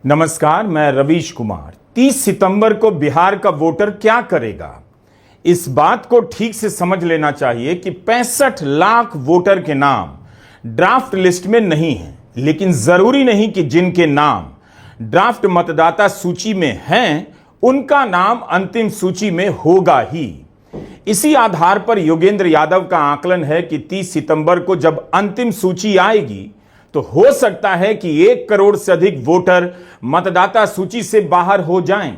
नमस्कार, मैं रवीश कुमार। 30 सितंबर को बिहार का वोटर क्या करेगा, इस बात को ठीक से समझ लेना चाहिए कि 65 लाख वोटर के नाम ड्राफ्ट लिस्ट में नहीं हैं, लेकिन जरूरी नहीं कि जिनके नाम ड्राफ्ट मतदाता सूची में हैं उनका नाम अंतिम सूची में होगा ही। इसी आधार पर योगेंद्र यादव का आकलन है कि 30 सितंबर को जब अंतिम सूची आएगी तो हो सकता है कि 1 करोड़ से अधिक वोटर मतदाता सूची से बाहर हो जाएं।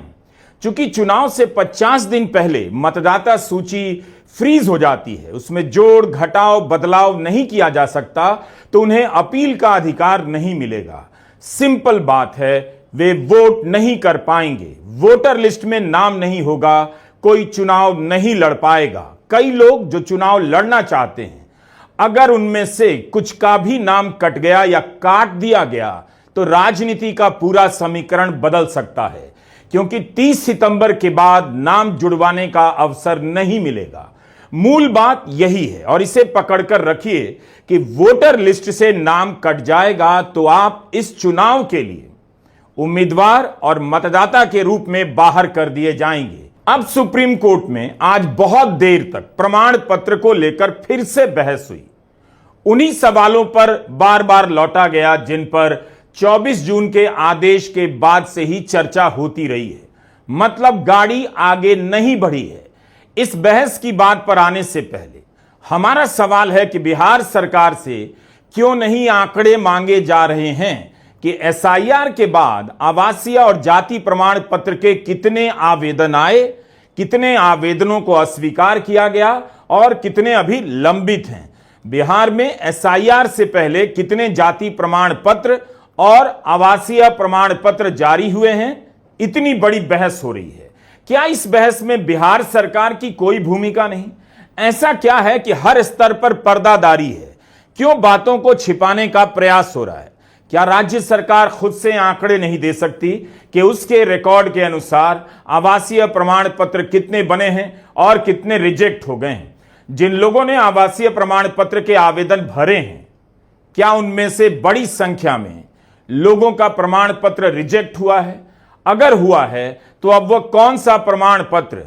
चूंकि चुनाव से 50 दिन पहले मतदाता सूची फ्रीज हो जाती है, उसमें जोड़ घटाव बदलाव नहीं किया जा सकता, तो उन्हें अपील का अधिकार नहीं मिलेगा। सिंपल बात है, वे वोट नहीं कर पाएंगे, वोटर लिस्ट में नाम नहीं होगा, कोई चुनाव नहीं लड़ पाएगा। कई लोग जो चुनाव लड़ना चाहते हैं, अगर उनमें से कुछ का भी नाम कट गया या काट दिया गया तो राजनीति का पूरा समीकरण बदल सकता है, क्योंकि 30 सितंबर के बाद नाम जुड़वाने का अवसर नहीं मिलेगा। मूल बात यही है और इसे पकड़कर रखिए कि वोटर लिस्ट से नाम कट जाएगा तो आप इस चुनाव के लिए उम्मीदवार और मतदाता के रूप में बाहर कर दिए जाएंगे। अब सुप्रीम कोर्ट में आज बहुत देर तक प्रमाण पत्र को लेकर फिर से बहस हुई। उन्हीं सवालों पर बार बार लौटा गया जिन पर 24 जून के आदेश के बाद से ही चर्चा होती रही है। मतलब गाड़ी आगे नहीं बढ़ी है। इस बहस की बात पर आने से पहले हमारा सवाल है कि बिहार सरकार से क्यों नहीं आंकड़े मांगे जा रहे हैं कि एसआईआर के बाद आवासीय और जाति प्रमाण पत्र के कितने आवेदन आए, कितने आवेदनों को अस्वीकार किया गया और कितने अभी लंबित हैं। बिहार में एसआईआर से पहले कितने जाति प्रमाण पत्र और आवासीय प्रमाण पत्र जारी हुए हैं, इतनी बड़ी बहस हो रही है। क्या इस बहस में बिहार सरकार की कोई भूमिका नहीं? ऐसा क्या है कि हर स्तर पर पर्दादारी है? क्यों बातों को छिपाने का प्रयास हो रहा है? क्या राज्य सरकार खुद से आंकड़े नहीं दे सकती कि उसके रिकॉर्ड के अनुसार आवासीय प्रमाण पत्र कितने बने हैं और कितने रिजेक्ट हो गए हैं? जिन लोगों ने आवासीय प्रमाण पत्र के आवेदन भरे हैं, क्या उनमें से बड़ी संख्या में लोगों का प्रमाण पत्र रिजेक्ट हुआ है? अगर हुआ है तो अब वह कौन सा प्रमाण पत्र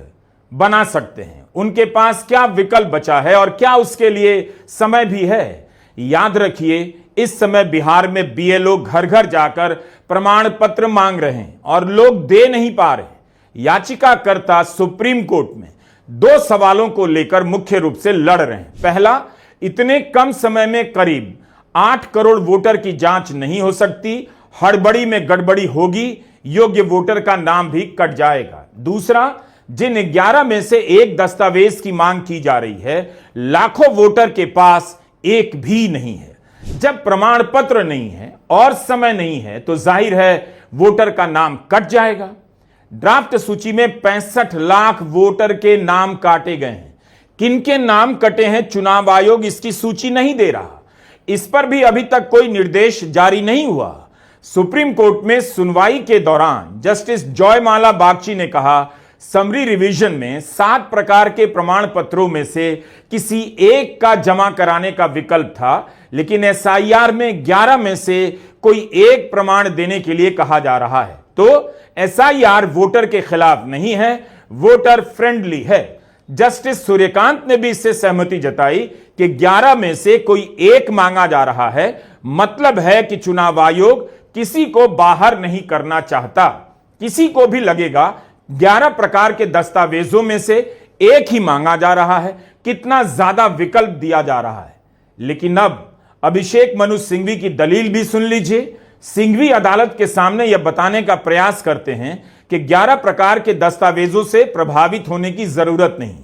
बना सकते हैं? उनके पास क्या विकल्प बचा है और क्या उसके लिए समय भी है? याद रखिए, इस समय बिहार में बीएलओ घर घर जाकर प्रमाण पत्र मांग रहे हैं और लोग दे नहीं पा रहे। याचिकाकर्ता सुप्रीम कोर्ट में 2 सवालों को लेकर मुख्य रूप से लड़ रहे हैं। पहला, इतने कम समय में करीब 8 करोड़ वोटर की जांच नहीं हो सकती, हड़बड़ी में गड़बड़ी होगी, योग्य वोटर का नाम भी कट जाएगा। दूसरा, जिन 11 में से एक दस्तावेज की मांग की जा रही है, लाखों वोटर के पास एक भी नहीं है। जब प्रमाण पत्र नहीं है और समय नहीं है तो जाहिर है वोटर का नाम कट जाएगा। ड्राफ्ट सूची में 65 लाख वोटर के नाम काटे गए हैं। किनके नाम कटे हैं, चुनाव आयोग इसकी सूची नहीं दे रहा। इस पर भी अभी तक कोई निर्देश जारी नहीं हुआ। सुप्रीम कोर्ट में सुनवाई के दौरान जस्टिस जॉयमाला बागची ने कहा, समरी रिवीजन में 7 प्रकार के प्रमाण पत्रों में से किसी एक का जमा कराने का विकल्प था, लेकिन एसआईआर में 11 में से कोई एक प्रमाण देने के लिए कहा जा रहा है। तो एसआईआर वोटर के खिलाफ नहीं है, वोटर फ्रेंडली है। जस्टिस सूर्यकांत ने भी इससे सहमति जताई कि 11 में से कोई एक मांगा जा रहा है, मतलब है कि चुनाव आयोग किसी को बाहर नहीं करना चाहता। किसी को भी लगेगा 11 प्रकार के दस्तावेजों में से एक ही मांगा जा रहा है, कितना ज्यादा विकल्प दिया जा रहा है। लेकिन अब अभिषेक मनु सिंघवी की दलील भी सुन लीजिए। सिंघवी अदालत के सामने यह बताने का प्रयास करते हैं कि 11 प्रकार के दस्तावेजों से प्रभावित होने की जरूरत नहीं।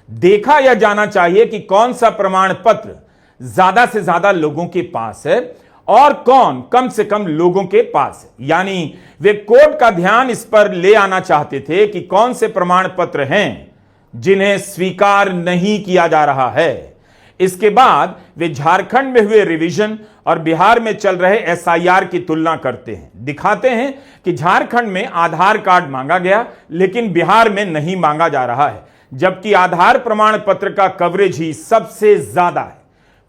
देखा यह जाना चाहिए कि कौन सा प्रमाण पत्र ज्यादा से ज्यादा लोगों के पास है और कौन कम से कम लोगों के पास है। यानी वे कोर्ट का ध्यान इस पर ले आना चाहते थे कि कौन से प्रमाण पत्र हैं जिन्हें स्वीकार नहीं किया जा रहा है। इसके बाद वे झारखंड में हुए रिवीजन और बिहार में चल रहे एसआईआर की तुलना करते हैं। दिखाते हैं कि झारखंड में आधार कार्ड मांगा गया लेकिन बिहार में नहीं मांगा जा रहा है, जबकि आधार प्रमाण पत्र का कवरेज ही सबसे ज्यादा है।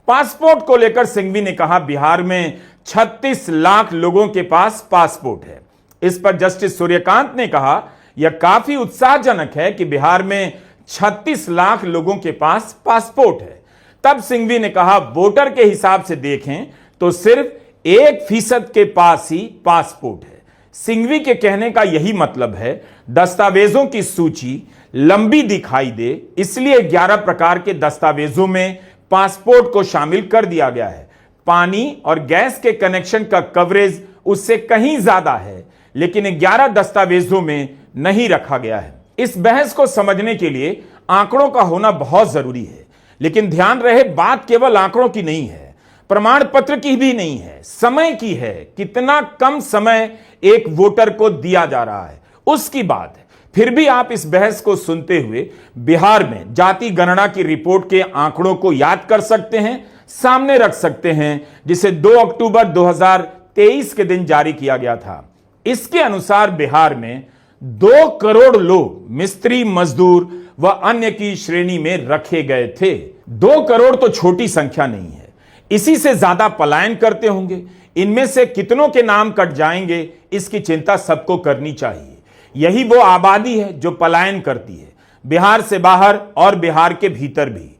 पासपोर्ट को लेकर सिंघवी ने कहा, बिहार में 36 लाख लोगों के पास पासपोर्ट है। इस पर जस्टिस सूर्यकांत ने कहा, यह काफी उत्साहजनक है कि बिहार में 36 लाख लोगों के पास पासपोर्ट है। तब सिंघवी ने कहा, वोटर के हिसाब से देखें तो सिर्फ 1% के पास ही पासपोर्ट है। सिंघवी के कहने का यही मतलब है, दस्तावेजों की सूची लंबी दिखाई दे, इसलिए 11 प्रकार के दस्तावेजों में पासपोर्ट को शामिल कर दिया गया है। पानी और गैस के कनेक्शन का कवरेज उससे कहीं ज्यादा है, लेकिन 11 दस्तावेजों में नहीं रखा गया है। इस बहस को समझने के लिए आंकड़ों का होना बहुत जरूरी है, लेकिन ध्यान रहे, बात केवल आंकड़ों की नहीं है, प्रमाण पत्र की भी नहीं है, समय की है। कितना कम समय एक वोटर को दिया जा रहा है उसकी बात है। फिर भी आप इस बहस को सुनते हुए बिहार में जाति गणना की रिपोर्ट के आंकड़ों को याद कर सकते हैं, सामने रख सकते हैं, जिसे 2 अक्टूबर 2023 के दिन जारी किया गया था। इसके अनुसार बिहार में 2 करोड़ लोग मिस्त्री, मजदूर व अन्य की श्रेणी में रखे गए थे। 2 करोड़ तो छोटी संख्या नहीं है, इसी से ज्यादा पलायन करते होंगे। इनमें से कितनों के नाम कट जाएंगे, इसकी चिंता सबको करनी चाहिए। यही वो आबादी है जो पलायन करती है, बिहार से बाहर और बिहार के भीतर भी।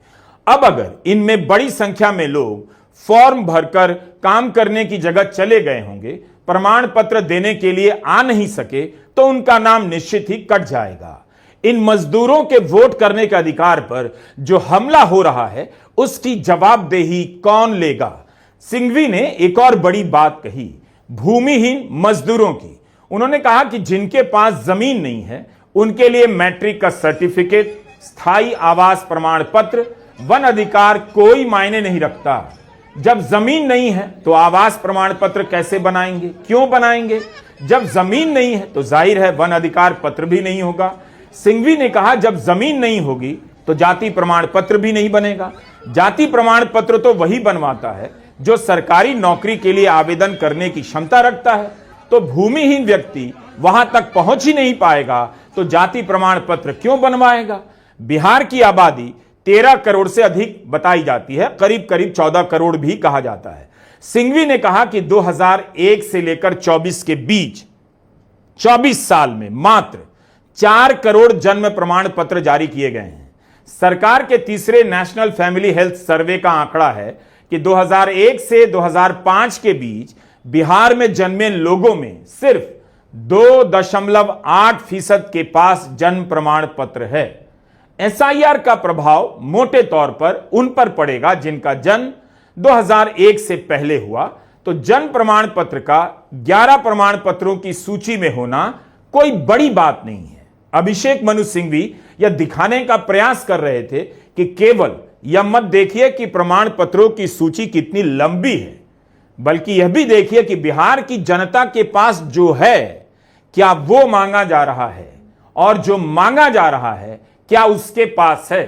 अब अगर इनमें बड़ी संख्या में लोग फॉर्म भरकर काम करने की जगह चले गए होंगे, प्रमाण पत्र देने के लिए आ नहीं सके, तो उनका नाम निश्चित ही कट जाएगा। इन मजदूरों के वोट करने के अधिकार पर जो हमला हो रहा है, उसकी जवाबदेही कौन लेगा? सिंघवी ने एक और बड़ी बात कही, भूमिहीन मजदूरों की। उन्होंने कहा कि जिनके पास जमीन नहीं है, उनके लिए मैट्रिक का सर्टिफिकेट, स्थायी आवास प्रमाण पत्र, वन अधिकार कोई मायने नहीं रखता। जब जमीन नहीं है तो आवास प्रमाण पत्र कैसे बनाएंगे, क्यों बनाएंगे? जब जमीन नहीं है तो जाहिर है वन अधिकार पत्र भी नहीं होगा। सिंघवी ने कहा, जब जमीन नहीं होगी तो जाति प्रमाण पत्र भी नहीं बनेगा। जाति प्रमाण पत्र तो वही बनवाता है जो सरकारी नौकरी के लिए आवेदन करने की क्षमता रखता है। तो भूमिहीन व्यक्ति वहां तक पहुंच ही नहीं पाएगा, तो जाति प्रमाण पत्र क्यों बनवाएगा? बिहार की आबादी 13 करोड़ से अधिक बताई जाती है, करीब करीब 14 करोड़ भी कहा जाता है। सिंघवी ने कहा कि 2001 से लेकर 24 के बीच 24 साल में मात्र 4 करोड़ जन्म प्रमाण पत्र जारी किए गए हैं। सरकार के तीसरे नेशनल फैमिली हेल्थ सर्वे का आंकड़ा है कि 2001 से 2005 के बीच बिहार में जन्मे लोगों में सिर्फ 2.8% के पास जन्म प्रमाण पत्र है। एसआईआर का प्रभाव मोटे तौर पर उन पर पड़ेगा जिनका जन्म 2001 से पहले हुआ। तो जन्म प्रमाण पत्र का 11 प्रमाण पत्रों की सूची में होना कोई बड़ी बात नहीं है। अभिषेक मनु सिंघवी यह दिखाने का प्रयास कर रहे थे कि केवल यह मत देखिए कि प्रमाण पत्रों की सूची कितनी लंबी है, बल्कि यह भी देखिए कि बिहार की जनता के पास जो है, क्या वो मांगा जा रहा है, और जो मांगा जा रहा है क्या उसके पास है।